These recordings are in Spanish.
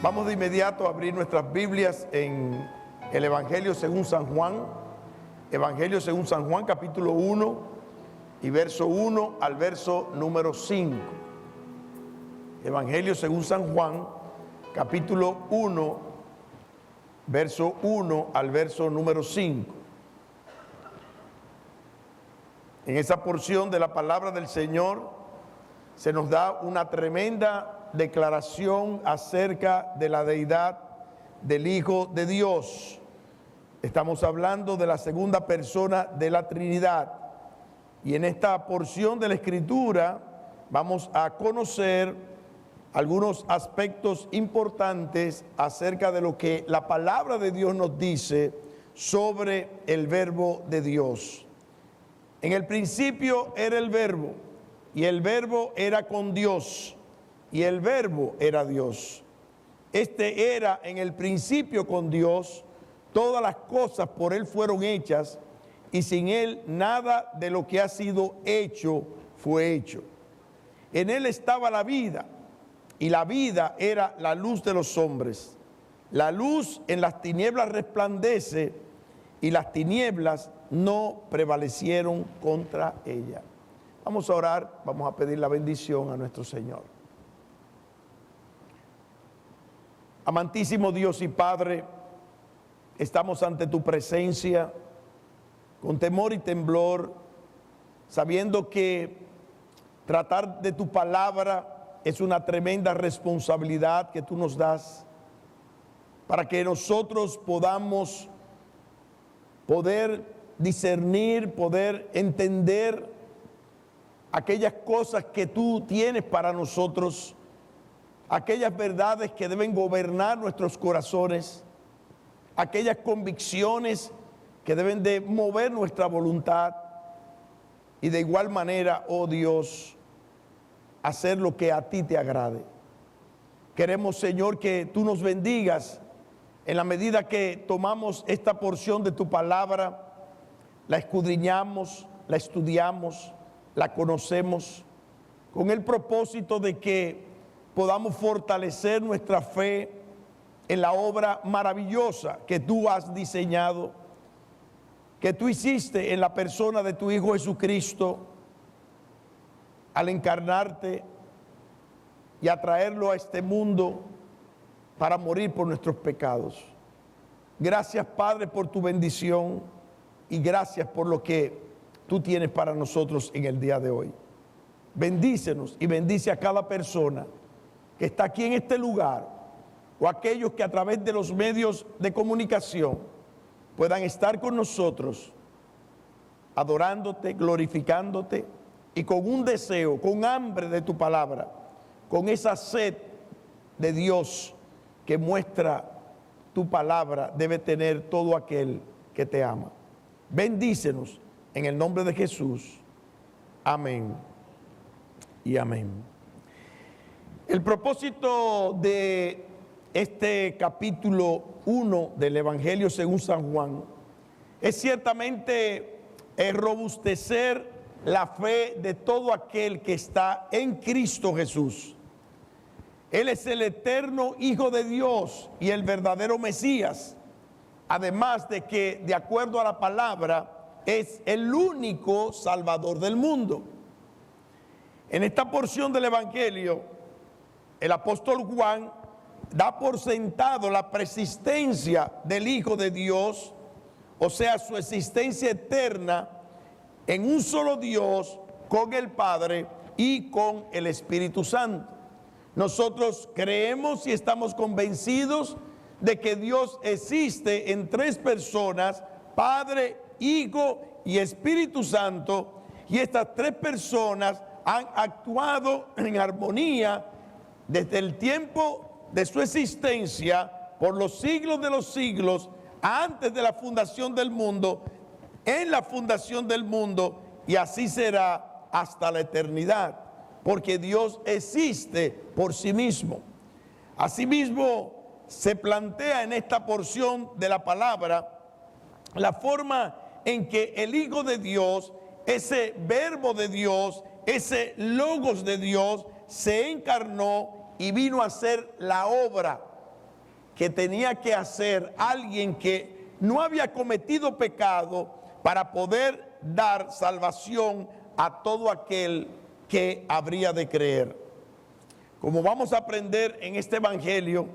Vamos de inmediato a abrir nuestras Biblias en el Evangelio según San Juan. Evangelio según San Juan, capítulo 1 y verso 1 al verso número 5. Evangelio según San Juan, capítulo 1, verso 1 al verso número 5. En esa porción de la palabra del Señor se nos da una tremenda declaración acerca de la deidad del Hijo de Dios. Estamos hablando de la segunda persona de la Trinidad. Y en esta porción de la Escritura vamos a conocer algunos aspectos importantes acerca de lo que la palabra de Dios nos dice sobre el Verbo de Dios. En el principio era el Verbo, y el Verbo era con Dios, y el Verbo era Dios. Este era en el principio con Dios, todas las cosas por Él fueron hechas, y sin Él nada de lo que ha sido hecho fue hecho. En Él estaba la vida, y la vida era la luz de los hombres. La luz en las tinieblas resplandece, y las tinieblas no prevalecieron contra ella. Vamos a orar, vamos a pedir la bendición a nuestro Señor. Amantísimo Dios y Padre, estamos ante tu presencia con temor y temblor, sabiendo que tratar de tu palabra es una tremenda responsabilidad que tú nos das para que nosotros podamos poder discernir, poder entender aquellas cosas que tú tienes para nosotros, aquellas verdades que deben gobernar nuestros corazones, aquellas convicciones que deben de mover nuestra voluntad y de igual manera, oh Dios, hacer lo que a ti te agrade. Queremos, Señor, que tú nos bendigas en la medida que tomamos esta porción de tu palabra, la escudriñamos, la estudiamos, la conocemos, con el propósito de que podamos fortalecer nuestra fe en la obra maravillosa que tú has diseñado, que tú hiciste en la persona de tu Hijo Jesucristo, al encarnarte y a traerlo a este mundo para morir por nuestros pecados. Gracias, Padre, por tu bendición y gracias por lo que tú tienes para nosotros en el día de hoy. Bendícenos y bendice a cada persona que está aquí en este lugar o aquellos que a través de los medios de comunicación puedan estar con nosotros adorándote, glorificándote y con un deseo, con hambre de tu palabra, con esa sed de Dios que muestra tu palabra debe tener todo aquel que te ama. Bendícenos en el nombre de Jesús. Amén y amén. El propósito de este capítulo 1 del Evangelio según San Juan es ciertamente robustecer la fe de todo aquel que está en Cristo Jesús. Él es el eterno Hijo de Dios y el verdadero Mesías. Además de que, de acuerdo a la palabra, es el único Salvador del mundo. En esta porción del Evangelio, el apóstol Juan da por sentado la persistencia del Hijo de Dios, o sea, su existencia eterna en un solo Dios, con el Padre y con el Espíritu Santo. Nosotros creemos y estamos convencidos de que Dios existe en tres personas, Padre, Hijo y Espíritu Santo, y estas tres personas han actuado en armonía desde el tiempo de su existencia, por los siglos de los siglos, antes de la fundación del mundo, en la fundación del mundo, y así será hasta la eternidad, porque Dios existe por sí mismo. Asimismo, se plantea en esta porción de la palabra la forma en que el Hijo de Dios, ese Verbo de Dios, ese Logos de Dios, se encarnó y vino a hacer la obra que tenía que hacer alguien que no había cometido pecado para poder dar salvación a todo aquel que habría de creer. Como vamos a aprender en este evangelio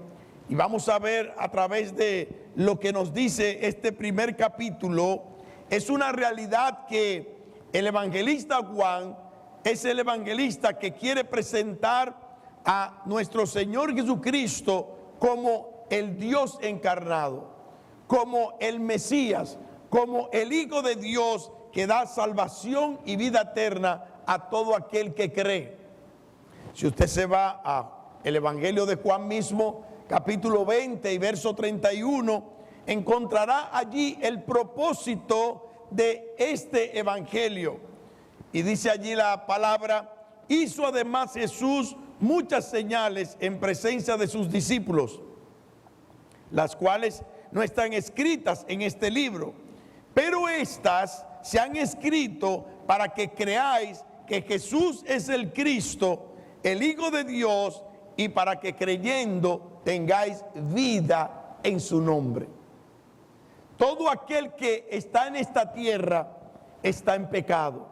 y vamos a ver a través de lo que nos dice este primer capítulo, es una realidad que el evangelista Juan es el evangelista que quiere presentar a nuestro Señor Jesucristo como el Dios encarnado, como el Mesías, como el Hijo de Dios que da salvación y vida eterna a todo aquel que cree. Si usted se va al Evangelio de Juan mismo, capítulo 20 y verso 31, encontrará allí el propósito de este evangelio. Y dice allí la palabra: hizo además Jesús muchas señales en presencia de sus discípulos, las cuales no están escritas en este libro, pero estas se han escrito para que creáis que Jesús es el Cristo, el Hijo de Dios, y para que creyendo tengáis vida en su nombre. Todo aquel que está en esta tierra está en pecado.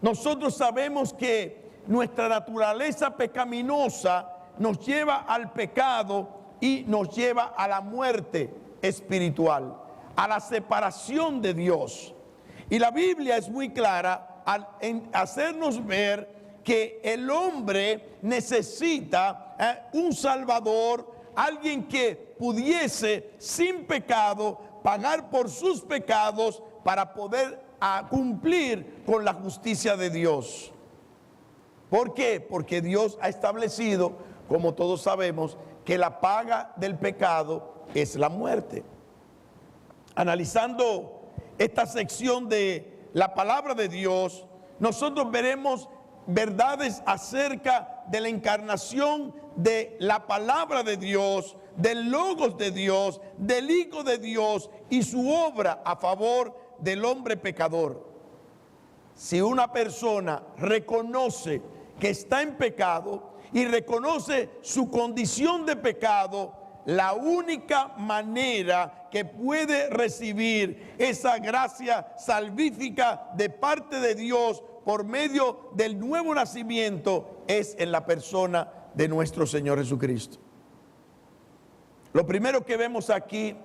Nosotros sabemos que nuestra naturaleza pecaminosa nos lleva al pecado y nos lleva a la muerte espiritual, a la separación de Dios. Y la Biblia es muy clara al hacernos ver que el hombre necesita un Salvador, alguien que pudiese sin pecado pagar por sus pecados para poder cumplir con la justicia de Dios. ¿Por qué? Porque Dios ha establecido, como todos sabemos, que la paga del pecado es la muerte. Analizando esta sección de la palabra de Dios, nosotros veremos verdades acerca de la encarnación de la palabra de Dios, del Logos de Dios, del Hijo de Dios y su obra a favor del hombre pecador. Si una persona reconoce que está en pecado y reconoce su condición de pecado, la única manera que puede recibir esa gracia salvífica de parte de Dios por medio del nuevo nacimiento es en la persona de nuestro Señor Jesucristo. Lo primero que vemos aquí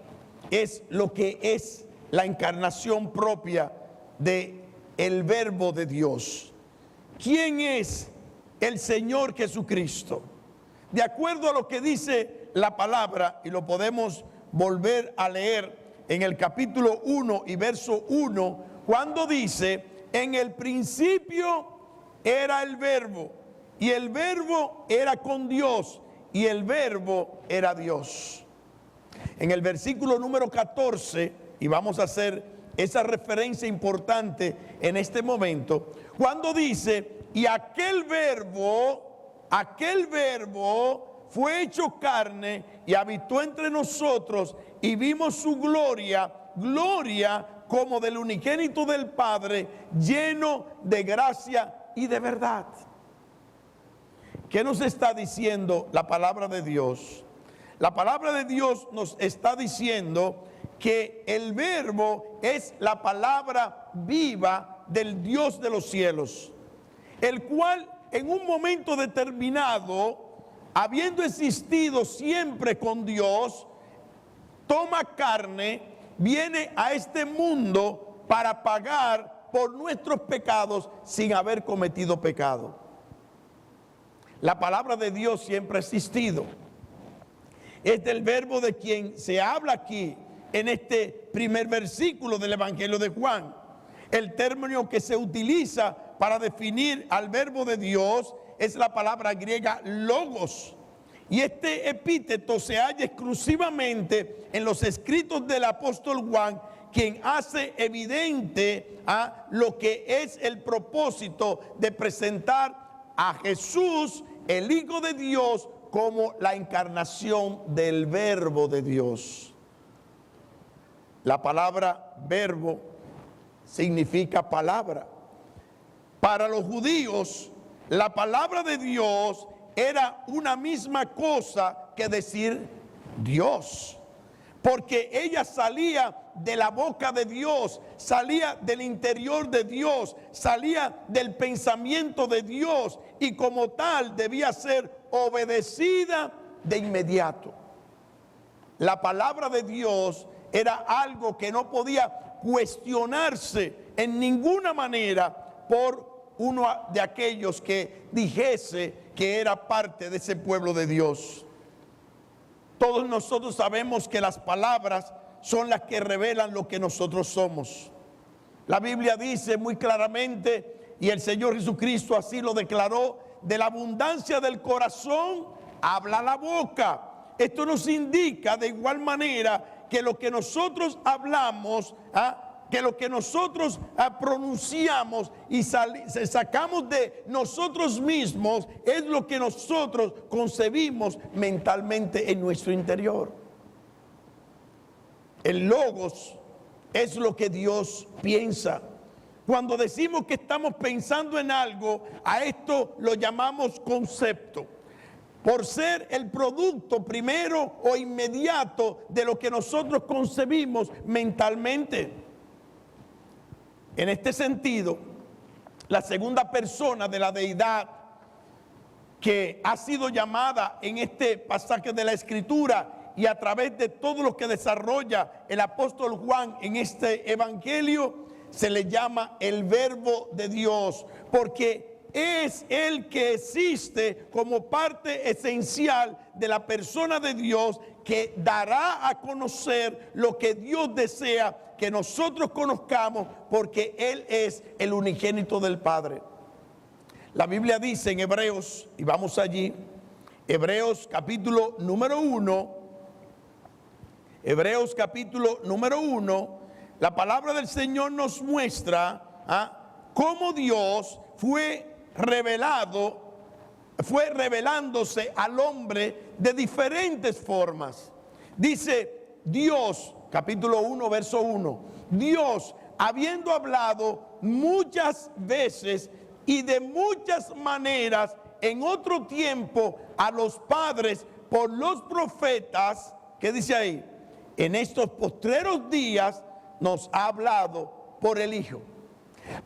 es lo que es la encarnación propia de el Verbo de Dios. ¿Quién es el Señor Jesucristo? De acuerdo a lo que dice la palabra, y lo podemos volver a leer en el capítulo 1 y verso 1, cuando dice: en el principio era el Verbo, y el Verbo era con Dios, y el Verbo era Dios. En el versículo número 14, y vamos a hacer esa referencia importante en este momento, cuando dice: y aquel verbo fue hecho carne y habitó entre nosotros, y vimos su gloria, gloria como del unigénito del Padre, lleno de gracia y de verdad. ¿Qué nos está diciendo la palabra de Dios? La palabra de Dios nos está diciendo que el Verbo es la palabra viva del Dios de los cielos, el cual en un momento determinado, habiendo existido siempre con Dios, toma carne, viene a este mundo para pagar por nuestros pecados sin haber cometido pecado. La palabra de Dios siempre ha existido. Es del Verbo de quien se habla aquí en este primer versículo del Evangelio de Juan. El término que se utiliza para definir al Verbo de Dios es la palabra griega logos. Y este epíteto se halla exclusivamente en los escritos del apóstol Juan, quien hace evidente a lo que es el propósito de presentar a Jesús, el Hijo de Dios, como la encarnación del Verbo de Dios. La palabra verbo significa palabra. Para los judíos, la palabra de Dios era una misma cosa que decir Dios. Porque ella salía de la boca de Dios, salía del interior de Dios, salía del pensamiento de Dios y como tal debía ser obedecida de inmediato. La palabra de Dios era algo que no podía cuestionarse en ninguna manera por uno de aquellos que dijese que era parte de ese pueblo de Dios. Todos nosotros sabemos que las palabras son las que revelan lo que nosotros somos. La Biblia dice muy claramente, y el Señor Jesucristo así lo declaró, de la abundancia del corazón habla la boca. Esto nos indica de igual manera que lo que nosotros hablamos, que lo que nosotros pronunciamos y sacamos de nosotros mismos es lo que nosotros concebimos mentalmente en nuestro interior. El logos es lo que Dios piensa. Cuando decimos que estamos pensando en algo, a esto lo llamamos concepto, por ser el producto primero o inmediato de lo que nosotros concebimos mentalmente. En este sentido, la segunda persona de la deidad que ha sido llamada en este pasaje de la Escritura y a través de todo lo que desarrolla el apóstol Juan en este evangelio, se le llama el Verbo de Dios, porque es el que existe como parte esencial de la persona de Dios, que dará a conocer lo que Dios desea que nosotros conozcamos, porque Él es el unigénito del Padre. La Biblia dice en Hebreos, y vamos allí, Hebreos capítulo número 1, Hebreos capítulo número 1, la palabra del Señor nos muestra cómo Dios fue revelándose al hombre de diferentes formas. Dice Dios, capítulo 1, verso 1, Dios, habiendo hablado muchas veces y de muchas maneras en otro tiempo a los padres por los profetas, ¿qué dice ahí? En estos postreros días nos ha hablado por el Hijo,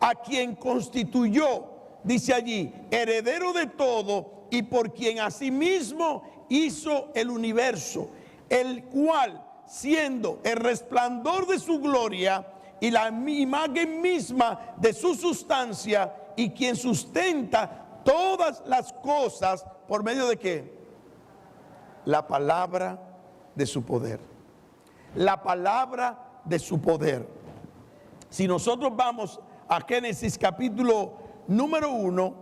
a quien constituyó, dice allí, heredero de todo y por quien asimismo hizo el universo, el cual, siendo el resplandor de su gloria y la imagen misma de su sustancia, y quien sustenta todas las cosas, ¿por medio de qué? La palabra de su poder. La palabra de su poder. Si nosotros vamos a Génesis capítulo número 1,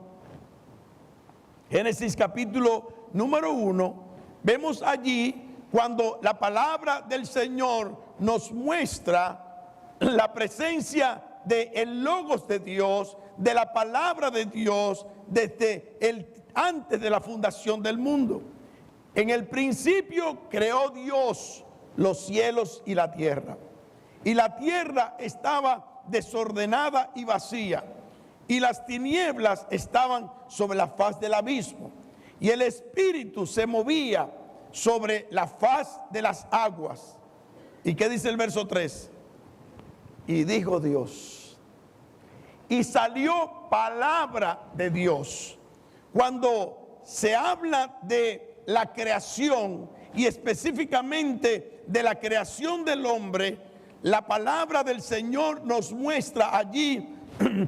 Génesis capítulo número 1, vemos allí cuando la palabra del Señor nos muestra la presencia del Logos de Dios, de la palabra de Dios, antes de la fundación del mundo. En el principio creó Dios los cielos y la tierra estaba desordenada y vacía, y las tinieblas estaban sobre la faz del abismo, y el Espíritu se movía sobre la faz de las aguas. ¿Y qué dice el verso 3? Y dijo Dios, y salió palabra de Dios. Cuando se habla de la creación y específicamente de la creación del hombre, la palabra del Señor nos muestra allí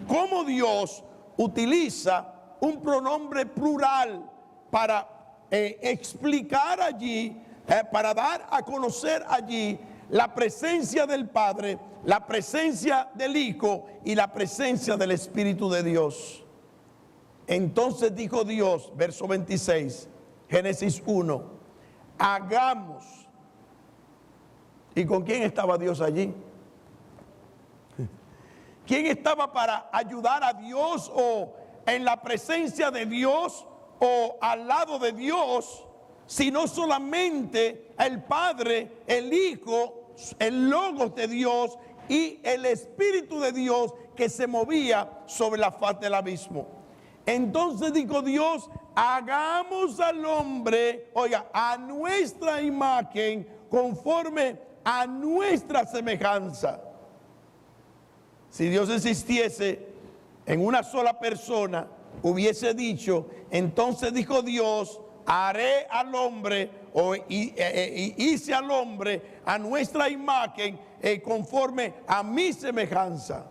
cómo Dios utiliza un pronombre plural para explicar allí, para dar a conocer allí la presencia del Padre, la presencia del Hijo y la presencia del Espíritu de Dios. Entonces dijo Dios, verso 26, Génesis 1, hagamos. ¿Y con quién estaba Dios allí? ¿Quién estaba para ayudar a Dios o en la presencia de Dios o al lado de Dios? Sino solamente el Padre, el Hijo, el Logos de Dios y el Espíritu de Dios que se movía sobre la faz del abismo. Entonces dijo Dios, hagamos al hombre, oiga, a nuestra imagen, conforme a nuestra semejanza. Si Dios existiese en una sola persona, hubiese dicho, entonces dijo Dios, haré al hombre, hice al hombre a nuestra imagen, conforme a mi semejanza.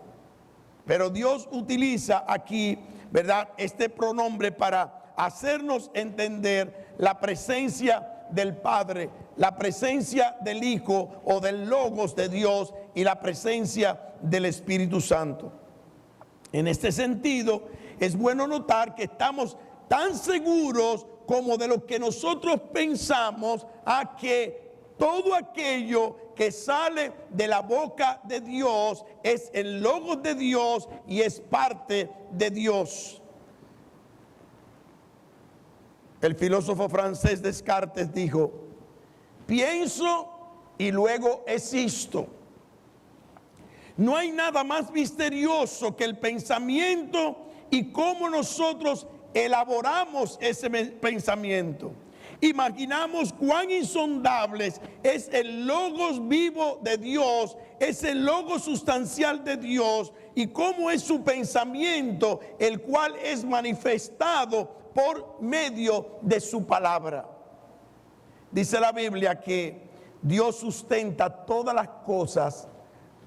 Pero Dios utiliza aquí, ¿verdad?, este pronombre para hacernos entender la presencia del Padre, la presencia del Hijo o del Logos de Dios y la presencia del Espíritu Santo. En este sentido, es bueno notar que estamos tan seguros como de lo que nosotros pensamos, a que todo aquello que sale de la boca de Dios es el Logos de Dios y es parte de Dios. El filósofo francés Descartes dijo, pienso y luego existo. No hay nada más misterioso que el pensamiento y cómo nosotros elaboramos ese pensamiento. Imaginamos cuán insondables es el logos vivo de Dios, es el logos sustancial de Dios y cómo es su pensamiento, el cual es manifestado por medio de su palabra. Dice la Biblia que Dios sustenta todas las cosas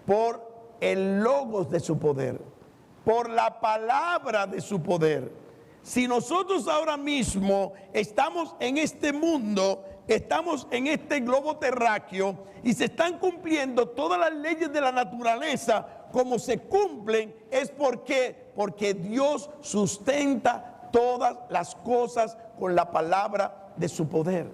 por el logos de su poder, por la palabra de su poder. Si nosotros ahora mismo estamos en este mundo, estamos en este globo terráqueo y se están cumpliendo todas las leyes de la naturaleza como se cumplen, es porque Dios sustenta todas las cosas con la palabra de su poder.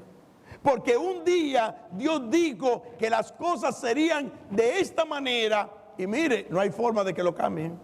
Porque un día Dios dijo que las cosas serían de esta manera y mire, no hay forma de que lo cambien.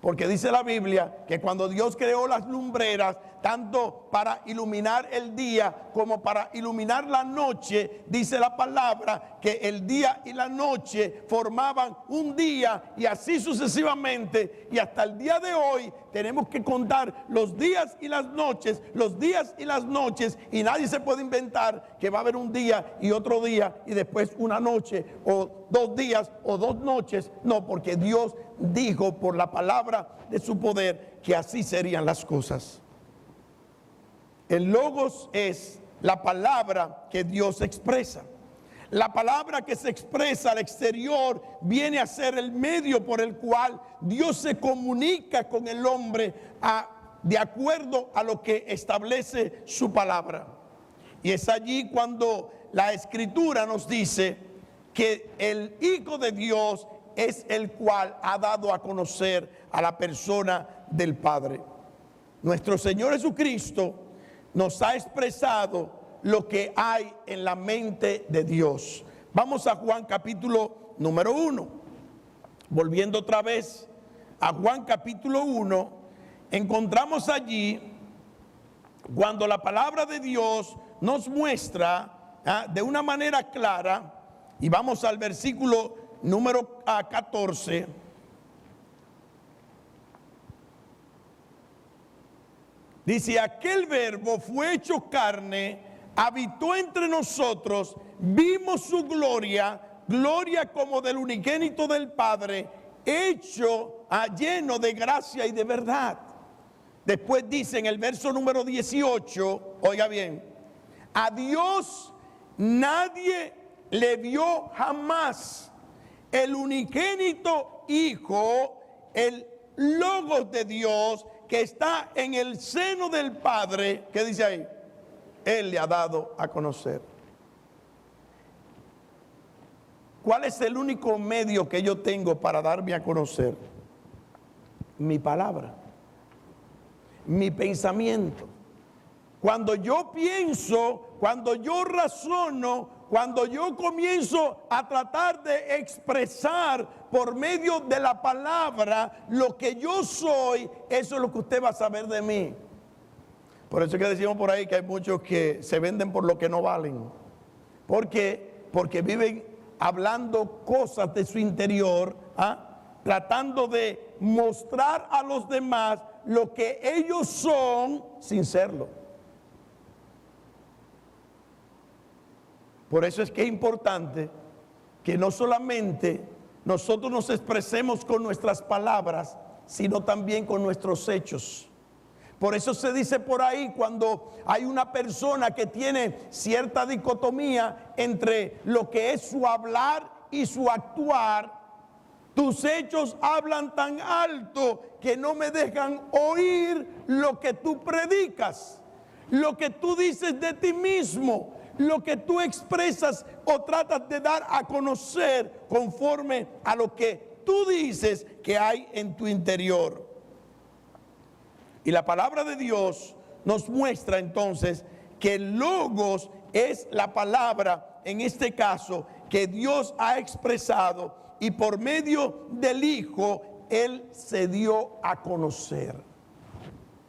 Porque dice la Biblia que cuando Dios creó las lumbreras, tanto para iluminar el día como para iluminar la noche, dice la palabra que el día y la noche formaban un día y así sucesivamente. Y hasta el día de hoy tenemos que contar los días y las noches, los días y las noches, y nadie se puede inventar que va a haber un día y otro día y después una noche o 2 días o 2 noches. No, porque Dios dijo por la palabra de su poder que así serían las cosas. El logos es la palabra que Dios expresa. La palabra que se expresa al exterior viene a ser el medio por el cual Dios se comunica con el hombre de acuerdo a lo que establece su palabra. Y es allí cuando la Escritura nos dice que el Hijo de Dios es el cual ha dado a conocer a la persona del Padre. Nuestro Señor Jesucristo nos ha expresado lo que hay en la mente de Dios. Vamos a Juan capítulo número 1. Volviendo otra vez a Juan capítulo 1, encontramos allí cuando la palabra de Dios nos muestra de una manera clara, y vamos al versículo número 14. Dice, aquel verbo fue hecho carne, habitó entre nosotros, vimos su gloria, gloria como del unigénito del Padre, hecho lleno de gracia y de verdad. Después dice en el verso número 18, oiga bien, a Dios nadie le vio jamás. El unigénito Hijo, el Logos de Dios, que está en el seno del Padre, ¿qué dice ahí? Él le ha dado a conocer. ¿Cuál es el único medio que yo tengo para darme a conocer? Mi palabra, mi pensamiento. Cuando yo pienso, cuando yo razono, cuando yo comienzo a tratar de expresar por medio de la palabra lo que yo soy, eso es lo que usted va a saber de mí. Por eso es que decimos por ahí que hay muchos que se venden por lo que no valen. ¿Por qué? Porque viven hablando cosas de su interior, tratando de mostrar a los demás lo que ellos son sin serlo. Por eso es que es importante que no solamente nosotros nos expresemos con nuestras palabras, sino también con nuestros hechos. Por eso se dice por ahí, cuando hay una persona que tiene cierta dicotomía entre lo que es su hablar y su actuar, tus hechos hablan tan alto que no me dejan oír lo que tú predicas, lo que tú dices de ti mismo, lo que tú expresas o tratas de dar a conocer conforme a lo que tú dices que hay en tu interior. Y la palabra de Dios nos muestra entonces que el logos es la palabra, en este caso, que Dios ha expresado, y por medio del Hijo, Él se dio a conocer.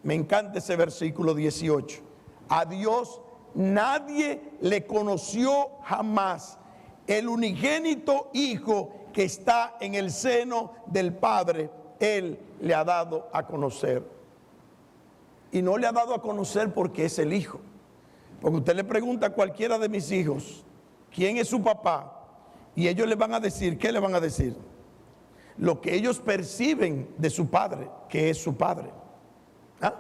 Me encanta ese versículo 18. A Dios nadie le conoció jamás. El unigénito Hijo que está en el seno del Padre, Él le ha dado a conocer. Y no le ha dado a conocer porque es el Hijo. Porque usted le pregunta a cualquiera de mis hijos, ¿quién es su papá? Y ellos le van a decir, ¿qué le van a decir? Lo que ellos perciben de su padre, que es su padre. ¿Ah?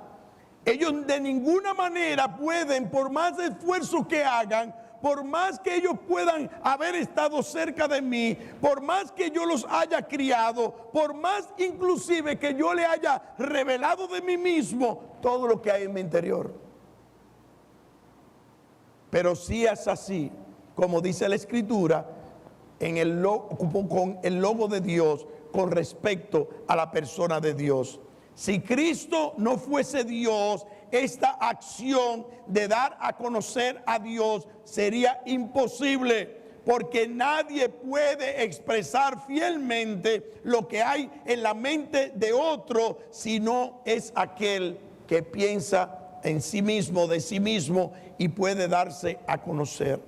Ellos de ninguna manera pueden, por más esfuerzo que hagan, por más que ellos puedan haber estado cerca de mí, por más que yo los haya criado, por más inclusive que yo le haya revelado de mí mismo todo lo que hay en mi interior. Pero si es así, como dice la Escritura, con el logo de Dios con respecto a la persona de Dios. Si Cristo no fuese Dios, esta acción de dar a conocer a Dios sería imposible, porque nadie puede expresar fielmente lo que hay en la mente de otro, si no es aquel que piensa en sí mismo, de sí mismo, y puede darse a conocer.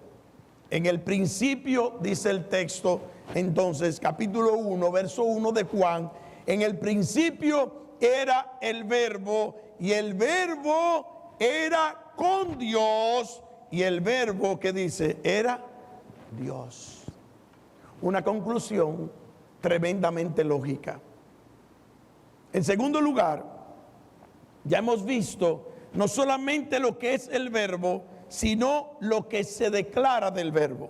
En el principio, dice el texto, entonces, capítulo 1, verso 1 de Juan, en el principio era el Verbo, y el Verbo era con Dios, y el Verbo, que dice, era Dios. Una conclusión tremendamente lógica. En segundo lugar, ya hemos visto no solamente lo que es el Verbo, sino lo que se declara del Verbo.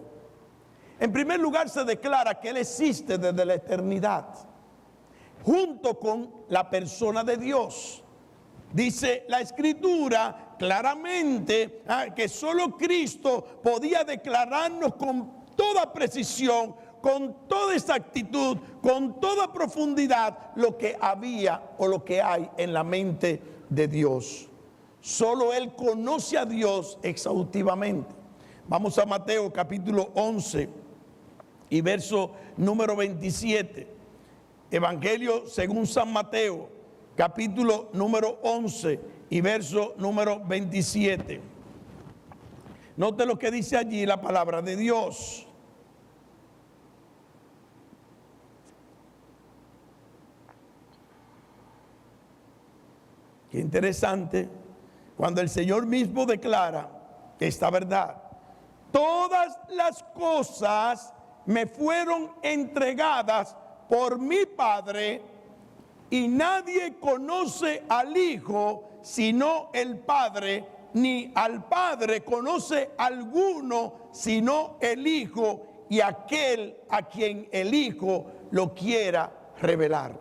En primer lugar, se declara que Él existe desde la eternidad, junto con la persona de Dios. Dice la Escritura claramente que solo Cristo podía declararnos con toda precisión, con toda exactitud, con toda profundidad lo que había o lo que hay en la mente de Dios. Solo Él conoce a Dios exhaustivamente. Vamos a Mateo capítulo 11 y verso número 27. Evangelio según San Mateo, capítulo número 11 y verso número 27. Note lo que dice allí la palabra de Dios. Qué interesante cuando el Señor mismo declara esta verdad. Todas las cosas me fueron entregadas por mi Padre, y nadie conoce al Hijo sino el Padre, ni al Padre conoce alguno sino el Hijo, y aquel a quien el Hijo lo quiera revelar.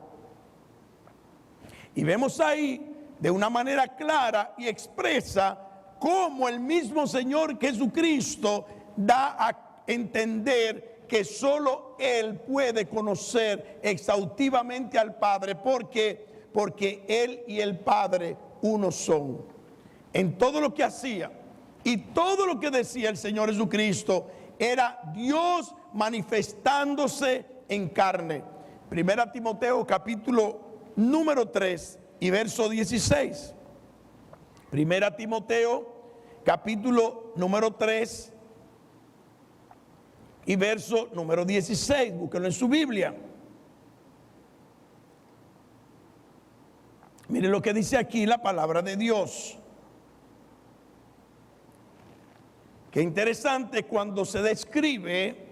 Y vemos ahí de una manera clara y expresa cómo el mismo Señor Jesucristo da a entender que solo Él puede conocer exhaustivamente al Padre, porque Él y el Padre uno son. En todo lo que hacía y todo lo que decía el Señor Jesucristo era Dios manifestándose en carne. Primera Timoteo capítulo número 3 y verso 16. Primera Timoteo capítulo número 3 y verso número 16. Búsquenlo en su Biblia. Mire lo que dice aquí la palabra de Dios. Qué interesante cuando se describe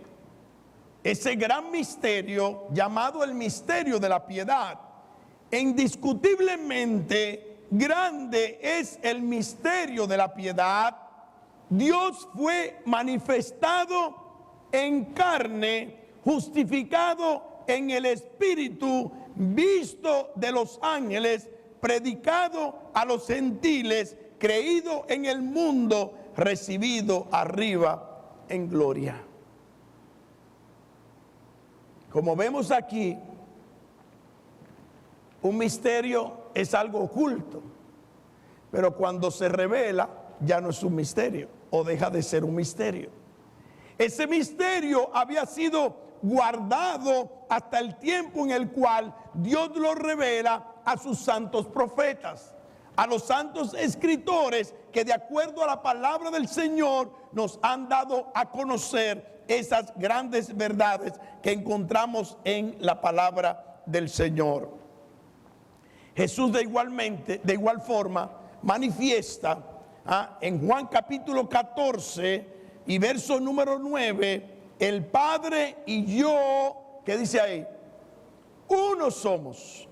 ese gran misterio llamado el misterio de la piedad. Indiscutiblemente grande es el misterio de la piedad. Dios fue manifestado en carne, justificado en el Espíritu, visto de los ángeles, predicado a los gentiles, creído en el mundo, recibido arriba en gloria. Como vemos aquí, un misterio es algo oculto, pero cuando se revela ya no es un misterio o deja de ser un misterio. Ese misterio había sido guardado hasta el tiempo en el cual Dios lo revela a sus santos profetas, a los santos escritores que de acuerdo a la palabra del Señor nos han dado a conocer esas grandes verdades que encontramos en la palabra del Señor. Jesús de igual forma manifiesta en Juan capítulo 14 y verso número 9, el Padre y yo, ¿qué dice ahí? Uno somos.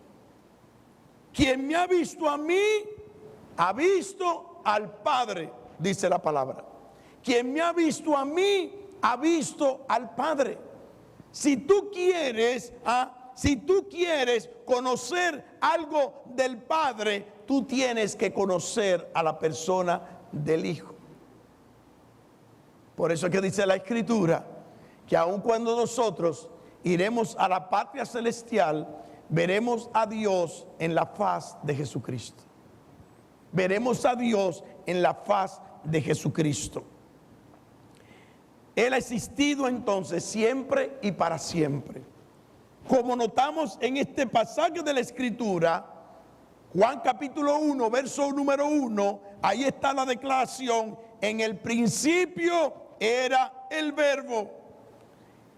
Quien me ha visto a mí, ha visto al Padre, dice la palabra. Quien me ha visto a mí, ha visto al Padre. Si tú quieres conocer algo del Padre, tú tienes que conocer a la persona del Hijo. Por eso es que dice la Escritura que aun cuando nosotros iremos a la patria celestial, veremos a Dios en la faz de Jesucristo. Veremos a Dios en la faz de Jesucristo. Él ha existido entonces siempre y para siempre. Como notamos en este pasaje de la Escritura, Juan capítulo 1, verso número 1, ahí está la declaración: en el principio era el Verbo.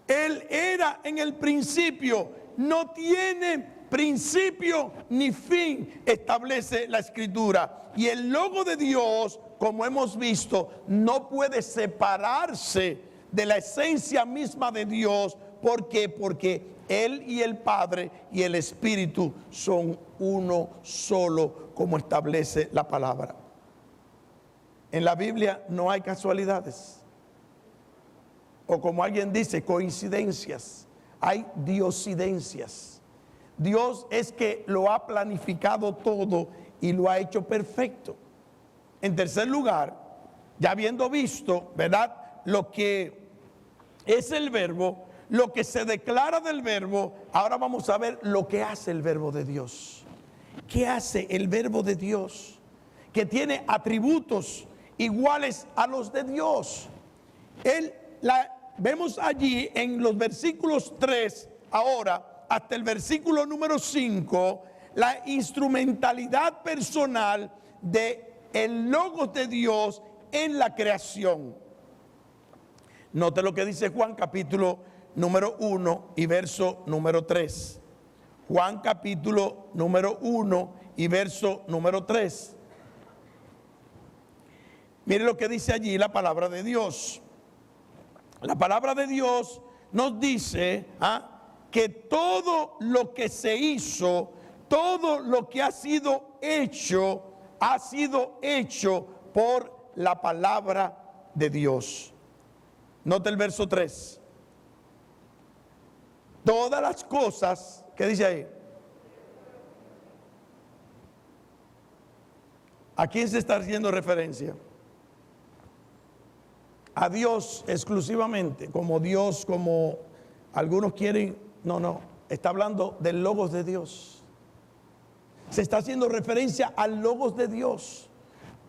Él era en el principio, no tiene principio ni fin, establece la Escritura. Y el logo de Dios, como hemos visto, no puede separarse de la esencia misma de Dios. ¿Por qué? Porque Él y el Padre y el Espíritu son uno solo, como establece la palabra. En la Biblia no hay casualidades, o como alguien dice, coincidencias. Hay diosidencias. Dios es que lo ha planificado todo y lo ha hecho perfecto. En tercer lugar, ya habiendo visto, ¿verdad?, lo que es el Verbo, lo que se declara del Verbo, ahora vamos a ver lo que hace el Verbo de Dios. ¿Qué hace el Verbo de Dios? Que tiene atributos iguales a los de Dios. Vemos allí en los versículos 3 ahora hasta el versículo número 5 la instrumentalidad personal de el Logos de Dios en la creación. Note lo que dice Juan capítulo número 1 y verso número 3. Juan capítulo número 1 y verso número 3. Mire lo que dice allí la palabra de Dios. La palabra de Dios nos dice que todo lo que se hizo, todo lo que ha sido hecho por la palabra de Dios. Note el verso 3. Todas las cosas, ¿qué dice ahí? ¿A quién se está haciendo referencia? A Dios exclusivamente, como Dios, como algunos quieren. No, está hablando del Logos de Dios. Se está haciendo referencia al Logos de Dios.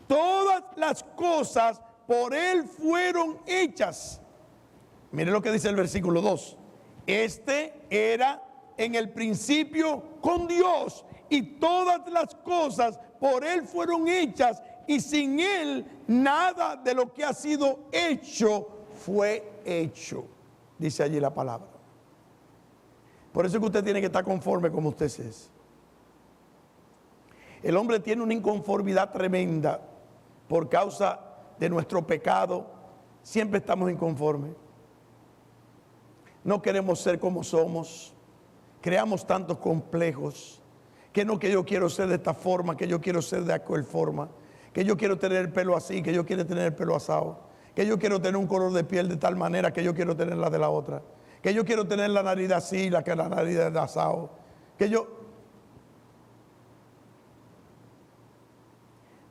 Todas las cosas por Él fueron hechas. Mire lo que dice el versículo 2. Este era en el principio con Dios, y todas las cosas por Él fueron hechas, y sin Él nada de lo que ha sido hecho fue hecho. Dice allí la palabra. Por eso es que usted tiene que estar conforme como usted es. El hombre tiene una inconformidad tremenda por causa de nuestro pecado, siempre estamos inconformes. No queremos ser como somos. Creamos tantos complejos. Que no, que yo quiero ser de esta forma, que yo quiero ser de aquella forma, que yo quiero tener el pelo así, que yo quiero tener el pelo asado, que yo quiero tener un color de piel de tal manera que yo quiero tener la de la otra, que yo quiero tener la nariz así, la nariz de asado, que yo...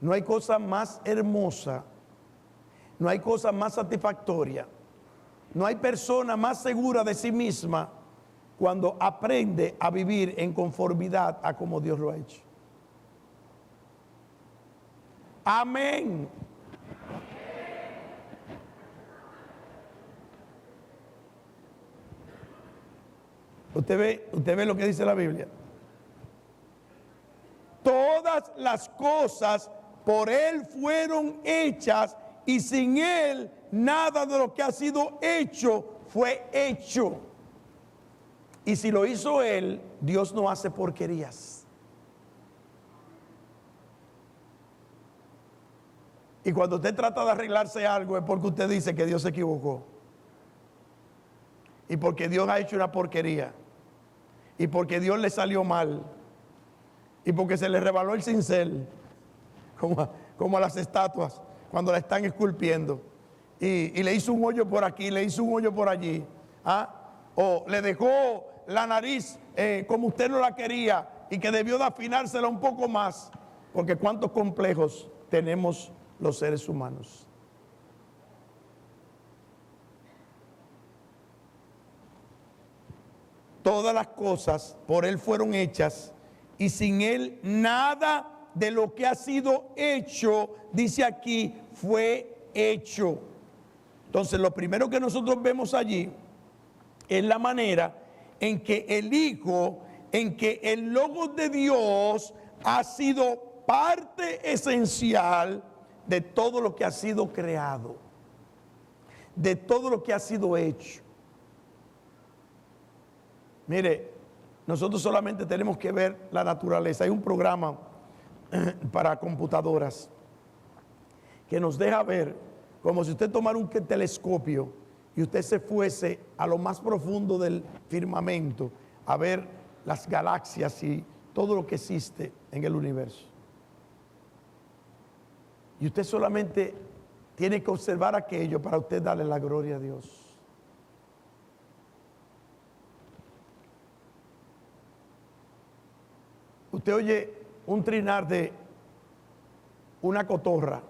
No hay cosa más hermosa, no hay cosa más satisfactoria, no hay persona más segura de sí misma cuando aprende a vivir en conformidad a como Dios lo ha hecho. Amén. Usted ve lo que dice la Biblia. Todas las cosas por Él fueron hechas y sin Él nada de lo que ha sido hecho fue hecho. Y si lo hizo Él, Dios no hace porquerías. Y cuando usted trata de arreglarse algo es porque usted dice que Dios se equivocó. Y porque Dios ha hecho una porquería. Y porque Dios le salió mal. Y porque se le rebaló el cincel. Como a las estatuas cuando la están esculpiendo. Y le hizo un hoyo por aquí, le hizo un hoyo por allí. ¿Ah? O le dejó la nariz como usted no la quería y que debió de afinársela un poco más. Porque cuántos complejos tenemos los seres humanos. Todas las cosas por Él fueron hechas y sin Él nada de lo que ha sido hecho, dice aquí, fue hecho. Entonces lo primero que nosotros vemos allí es la manera en que el Hijo, en que el Logos de Dios ha sido parte esencial de todo lo que ha sido creado, de todo lo que ha sido hecho. Mire, nosotros solamente tenemos que ver la naturaleza. Hay un programa para computadoras que nos deja ver como si usted tomara un telescopio y usted se fuese a lo más profundo del firmamento a ver las galaxias y todo lo que existe en el universo. Y usted solamente tiene que observar aquello para usted darle la gloria a Dios. Usted oye un trinar de una cotorra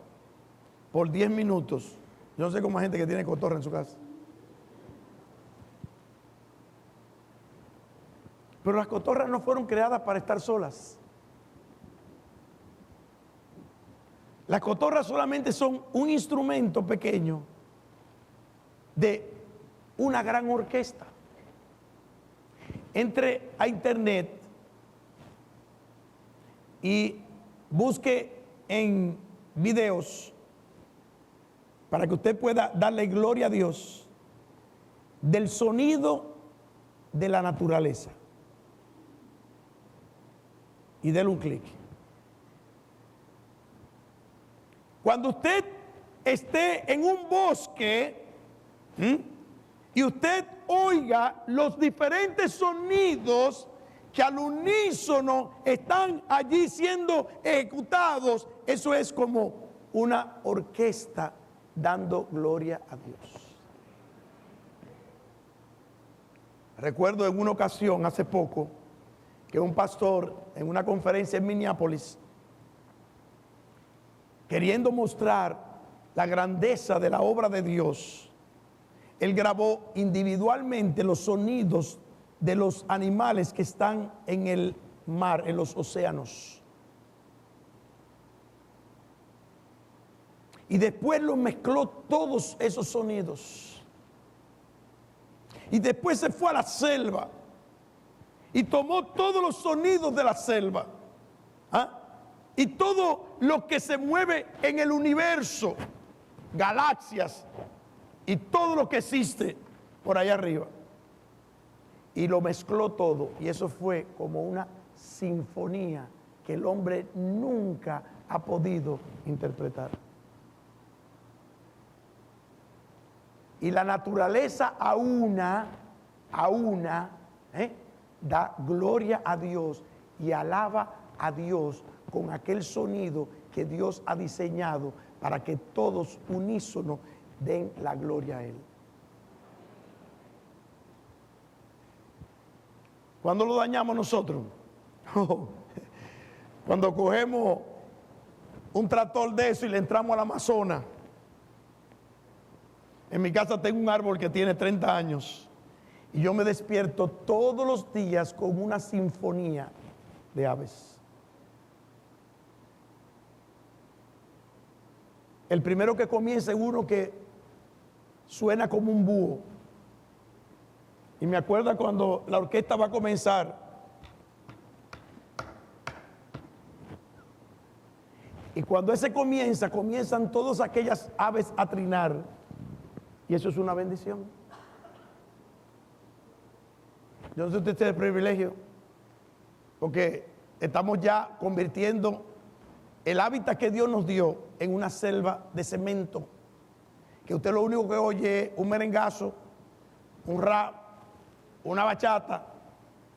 por 10 minutos. Yo no sé cómo hay gente que tiene cotorra en su casa. Pero las cotorras no fueron creadas para estar solas. Las cotorras solamente son un instrumento pequeño de una gran orquesta. Entre a internet y busque en videos para que usted pueda darle gloria a Dios del sonido de la naturaleza y déle un clic. Cuando usted esté en un bosque y usted oiga los diferentes sonidos que al unísono están allí siendo ejecutados, eso es como una orquesta dando gloria a Dios. Recuerdo en una ocasión, hace poco, que un pastor en una conferencia en Minneapolis, queriendo mostrar la grandeza de la obra de Dios, él grabó individualmente los sonidos de los animales que están en el mar, en los océanos. Y después los mezcló todos esos sonidos. Y después se fue a la selva y tomó todos los sonidos de la selva. Y todo lo que se mueve en el universo, galaxias y todo lo que existe por allá arriba. Y lo mezcló todo, y eso fue como una sinfonía que el hombre nunca ha podido interpretar. Y la naturaleza a una, da gloria a Dios y alaba a Dios con aquel sonido que Dios ha diseñado para que todos unísono den la gloria a Él. ¿Cuándo lo dañamos nosotros? Cuando cogemos un tractor de eso y le entramos al Amazonas. En mi casa tengo un árbol que tiene 30 años y yo me despierto todos los días con una sinfonía de aves. El primero que comienza es uno que suena como un búho. Y me acuerdo cuando la orquesta va a comenzar. Y cuando ese comienza, comienzan todas aquellas aves a trinar. Y eso es una bendición. Yo no sé si usted tiene privilegio, porque estamos ya convirtiendo el hábitat que Dios nos dio en una selva de cemento. Que usted lo único que oye es un merengazo, un rap, una bachata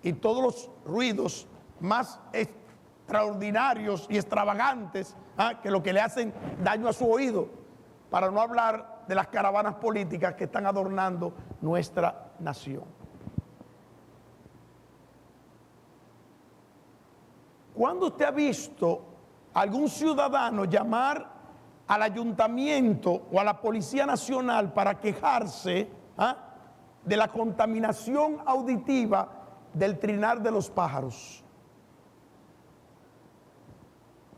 y todos los ruidos más extraordinarios y extravagantes que lo que le hacen daño a su oído, para no hablar de las caravanas políticas que están adornando nuestra nación. ¿Cuándo usted ha visto algún ciudadano llamar al ayuntamiento o a la Policía Nacional para quejarse de la contaminación auditiva del trinar de los pájaros?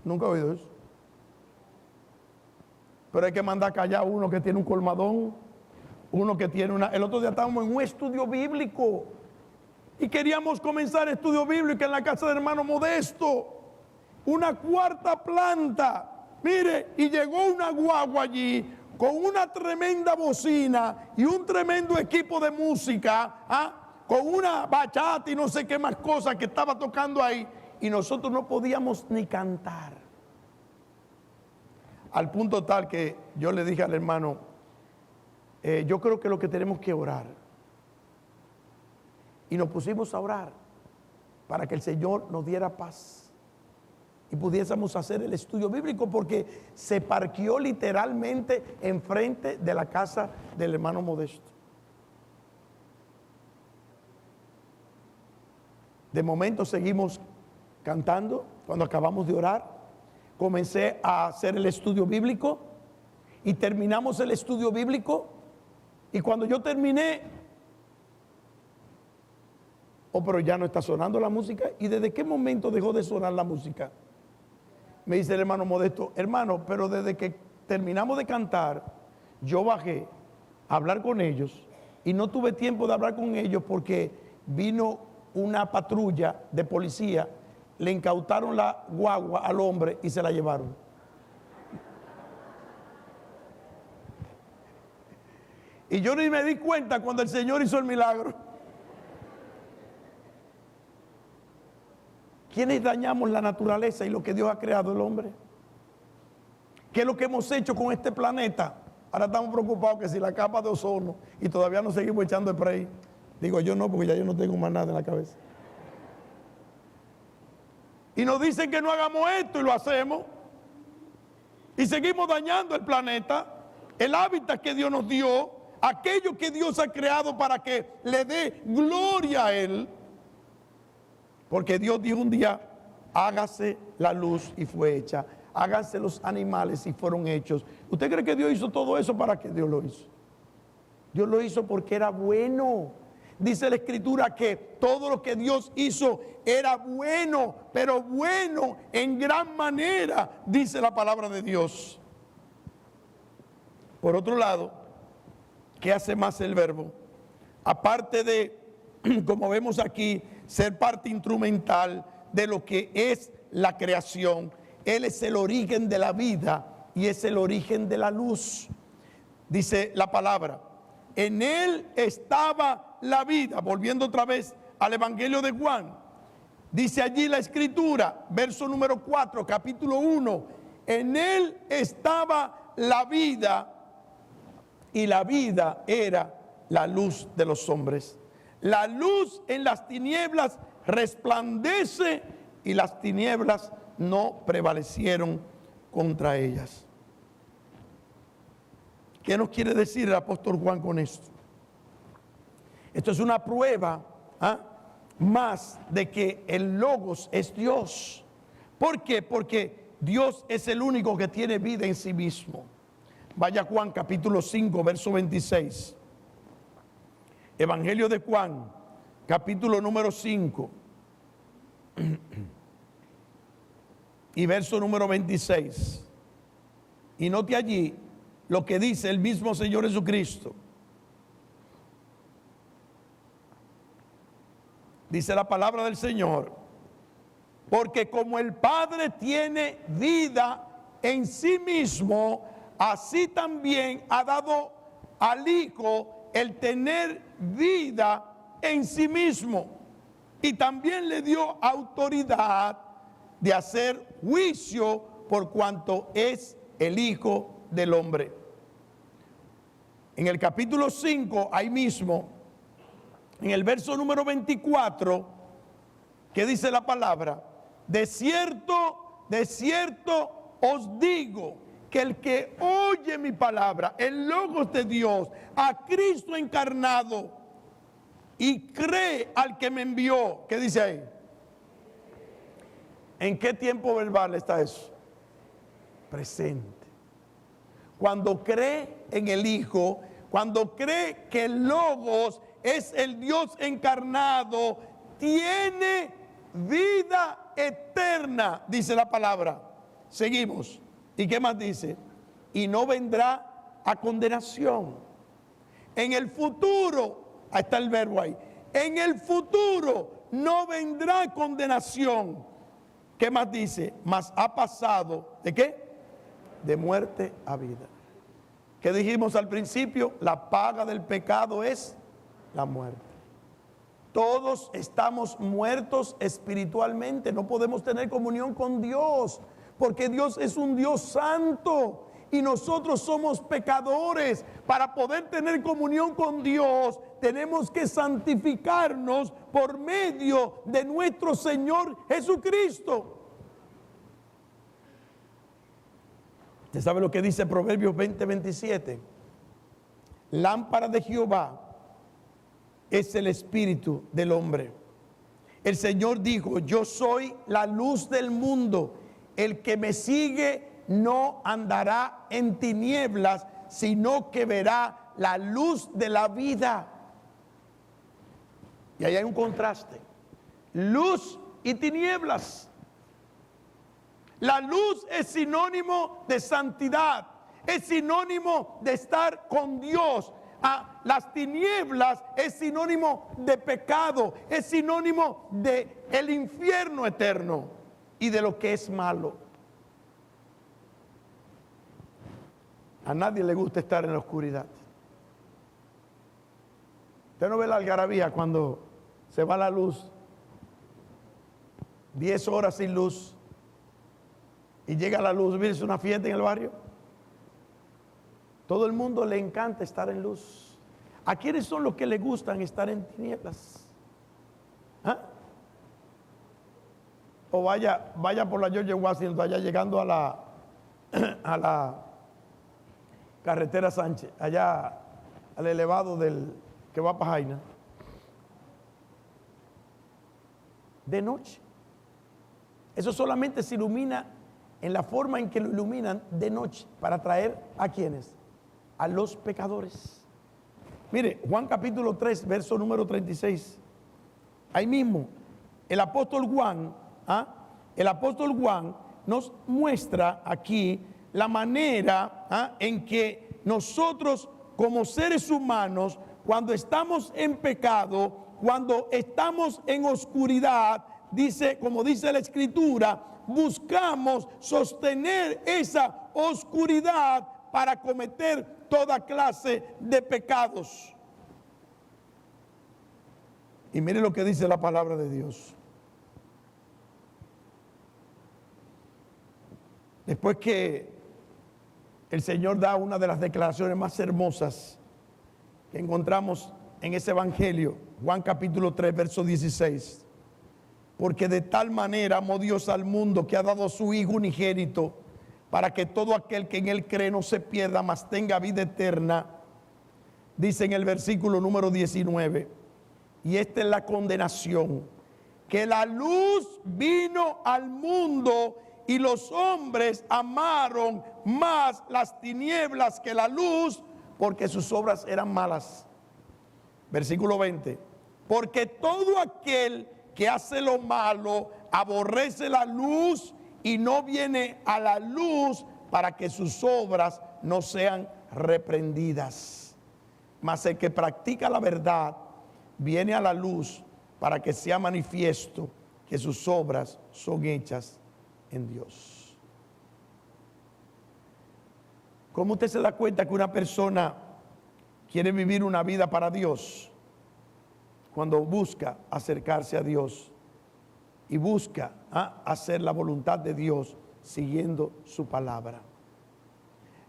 Nunca he oído eso. Pero hay que mandar callar a uno que tiene un colmadón, uno que tiene una... El otro día estábamos en un estudio bíblico y queríamos comenzar estudio bíblico en la casa del hermano Modesto, una cuarta planta. Mire, y llegó una guagua allí con una tremenda bocina y un tremendo equipo de música, con una bachata y no sé qué más cosas que estaba tocando ahí, y nosotros no podíamos ni cantar. Al punto tal que yo le dije al hermano, yo creo que lo que tenemos que orar. Y nos pusimos a orar para que el Señor nos diera paz y pudiésemos hacer el estudio bíblico, porque se parqueó literalmente enfrente de la casa del hermano Modesto. De momento seguimos cantando. Cuando acabamos de orar, comencé a hacer el estudio bíblico y terminamos el estudio bíblico, y cuando yo terminé, pero ya no está sonando la música. ¿Y desde qué momento dejó de sonar la música? Me dice el hermano Modesto, hermano, pero desde que terminamos de cantar, yo bajé a hablar con ellos y no tuve tiempo de hablar con ellos porque vino una patrulla de policía, le incautaron la guagua al hombre y se la llevaron. Y yo ni me di cuenta cuando el Señor hizo el milagro. ¿Quiénes dañamos la naturaleza y lo que Dios ha creado el hombre? ¿Qué es lo que hemos hecho con este planeta? Ahora estamos preocupados que si la capa de ozono, y todavía nos seguimos echando spray. Digo yo no, porque ya yo no tengo más nada en la cabeza. Y nos dicen que no hagamos esto y lo hacemos. Y seguimos dañando el planeta, el hábitat que Dios nos dio, aquello que Dios ha creado para que le dé gloria a Él. Porque Dios dijo un día, hágase la luz y fue hecha. Háganse los animales y fueron hechos. ¿Usted cree que Dios hizo todo eso? ¿Para qué Dios lo hizo? Dios lo hizo porque era bueno. Dice la Escritura que todo lo que Dios hizo era bueno, pero bueno en gran manera, dice la palabra de Dios. Por otro lado, ¿qué hace más el verbo? Aparte de, como vemos aquí, ser parte instrumental de lo que es la creación, Él es el origen de la vida y es el origen de la luz. Dice la palabra, en Él estaba la vida. Volviendo otra vez al Evangelio de Juan, dice allí la Escritura, verso número 4, capítulo 1, en Él estaba la vida y la vida era la luz de los hombres. La luz en las tinieblas resplandece y las tinieblas no prevalecieron contra ellas. ¿Qué nos quiere decir el apóstol Juan con esto? Esto es una prueba más de que el Logos es Dios. ¿Por qué? Porque Dios es el único que tiene vida en sí mismo. Vaya Juan capítulo 5, verso 26. Evangelio de Juan, capítulo número 5 y verso número 26. Y note allí lo que dice el mismo Señor Jesucristo. Dice la palabra del Señor: porque como el Padre tiene vida en sí mismo, así también ha dado al Hijo el tener vida en sí mismo. Y también le dio autoridad de hacer juicio por cuanto es el Hijo del Hombre. En el capítulo 5, ahí mismo, en el verso número 24, que dice la palabra: de cierto os digo, que el que oye mi palabra, el Logos de Dios, a Cristo encarnado, y cree al que me envió. ¿Qué dice ahí? ¿En qué tiempo verbal está eso? Presente. Cuando cree en el Hijo, cuando cree que el Logos es el Dios encarnado, tiene vida eterna, dice la palabra. Seguimos. ¿Y qué más dice? Y no vendrá a condenación. En el futuro, ahí está el verbo ahí, en el futuro no vendrá condenación. ¿Qué más dice? Mas ha pasado, ¿de qué? De muerte a vida. ¿Qué dijimos al principio? La paga del pecado es la muerte. Todos estamos muertos espiritualmente. No podemos tener comunión con Dios, porque Dios es un Dios santo y nosotros somos pecadores. Para poder tener comunión con Dios, tenemos que santificarnos por medio de nuestro Señor Jesucristo. ¿Usted sabe lo que dice Proverbios 20:27? Lámpara de Jehová es el espíritu del hombre. El Señor dijo: yo soy la luz del mundo. El que me sigue no andará en tinieblas, sino que verá la luz de la vida. Y ahí hay un contraste: luz y tinieblas. La luz es sinónimo de santidad, es sinónimo de estar con Dios. Las tinieblas es sinónimo de pecado, es sinónimo de el infierno eterno y de lo que es malo. A nadie le gusta estar en la oscuridad. Usted no ve la algarabía cuando se va la luz, 10 horas sin luz, y llega la luz. ¿Ves una fiesta en el barrio? Todo el mundo le encanta estar en luz. ¿A quiénes son los que le gustan estar en tinieblas? O vaya por la George Washington, allá llegando a la carretera Sánchez, allá al elevado del que va para Jaina. De noche. Eso solamente se ilumina en la forma en que lo iluminan de noche, para atraer ¿a quiénes? A los pecadores. Mire, Juan capítulo 3, verso número 36. Ahí mismo, el apóstol Juan nos muestra aquí la manera en que nosotros como seres humanos, cuando estamos en pecado, cuando estamos en oscuridad, dice, como dice la Escritura, buscamos sostener esa oscuridad para cometer toda clase de pecados. Y mire lo que dice la palabra de Dios. Después que el Señor da una de las declaraciones más hermosas que encontramos en ese evangelio, Juan capítulo 3, verso 16. Porque de tal manera amó Dios al mundo que ha dado a su Hijo unigénito, para que todo aquel que en él cree no se pierda, mas tenga vida eterna. Dice en el versículo número 19, y esta es la condenación, que la luz vino al mundo y los hombres amaron más las tinieblas que la luz, porque sus obras eran malas. Versículo 20, porque todo aquel que hace lo malo aborrece la luz y no viene a la luz para que sus obras no sean reprendidas. Mas el que practica la verdad viene a la luz para que sea manifiesto que sus obras son hechas en Dios. ¿Cómo usted se da cuenta que una persona quiere vivir una vida para Dios? Cuando busca acercarse a Dios y busca hacer la voluntad de Dios siguiendo su palabra.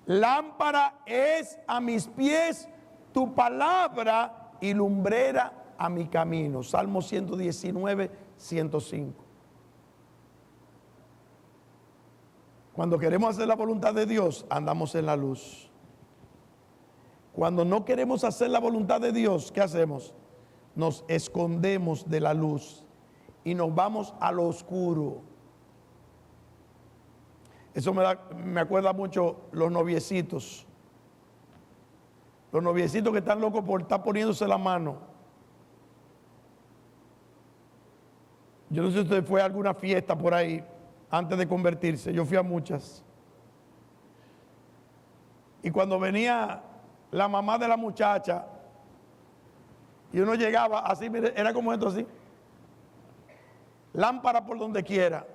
Lámpara es a mis pies tu palabra y lumbrera a mi camino. Salmo 119, 105. Cuando queremos hacer la voluntad de Dios, andamos en la luz. Cuando no queremos hacer la voluntad de Dios, ¿qué hacemos? Nos escondemos de la luz y nos vamos a lo oscuro. Eso me acuerda mucho los noviecitos. Los noviecitos que están locos por estar poniéndose la mano. Yo no sé si usted fue a alguna fiesta por ahí antes de convertirse. Yo fui a muchas. Y cuando venía la mamá de la muchacha y uno llegaba así, mire, era como esto así. Lámpara por donde quiera.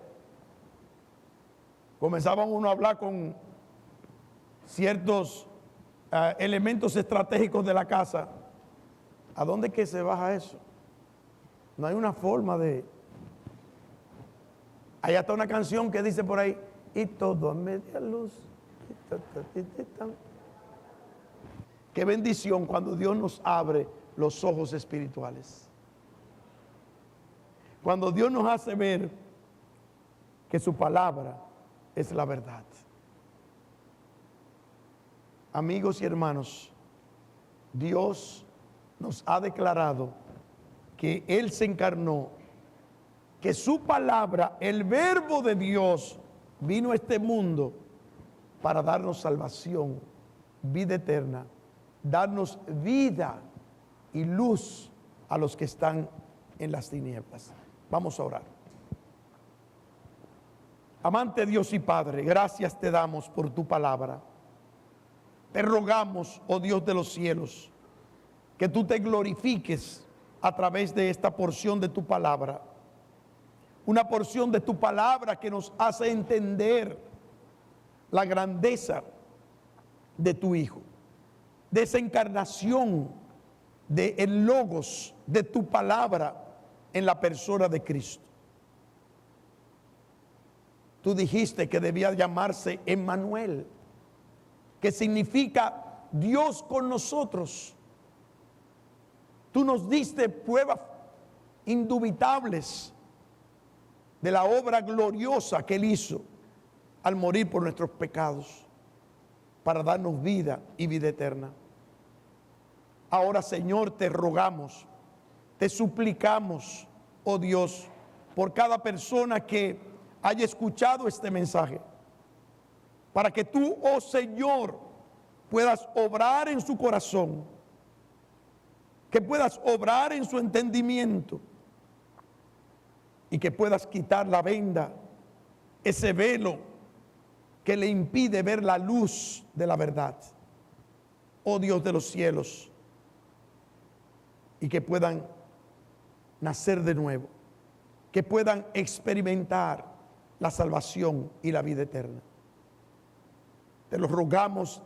Comenzaban uno a hablar con ciertos elementos estratégicos de la casa. ¿A dónde es que se baja eso? No hay una forma de... Hay hasta una canción que dice por ahí, y todo a media luz. Qué bendición cuando Dios nos abre los ojos espirituales. Cuando Dios nos hace ver que su palabra es la verdad. Amigos y hermanos, Dios nos ha declarado que Él se encarnó, que su palabra, el verbo de Dios, vino a este mundo para darnos salvación, vida eterna, darnos vida y luz a los que están en las tinieblas. Vamos a orar. Amante Dios y Padre, gracias te damos por tu palabra. Te rogamos, oh Dios de los cielos, que tú te glorifiques a través de esta porción de tu palabra. Una porción de tu palabra que nos hace entender la grandeza de tu Hijo, de esa encarnación del Logos, de tu palabra en la persona de Cristo. Tú dijiste que debía llamarse Emmanuel, que significa Dios con nosotros. Tú nos diste pruebas indubitables de la obra gloriosa que Él hizo al morir por nuestros pecados, para darnos vida y vida eterna. Ahora, Señor, te rogamos, te suplicamos, oh Dios, por cada persona que haya escuchado este mensaje, para que tú, oh Señor, puedas obrar en su corazón, que puedas obrar en su entendimiento y que puedas quitar la venda, ese velo que le impide ver la luz de la verdad, oh Dios de los cielos, y que puedan nacer de nuevo, que puedan experimentar la salvación y la vida eterna. Te lo rogamos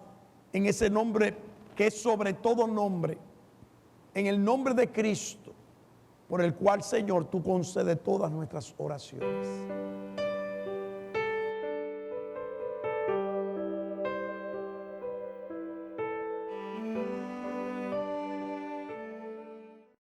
en ese nombre que es sobre todo nombre, en el nombre de Cristo, por el cual, Señor, tú concedes todas nuestras oraciones.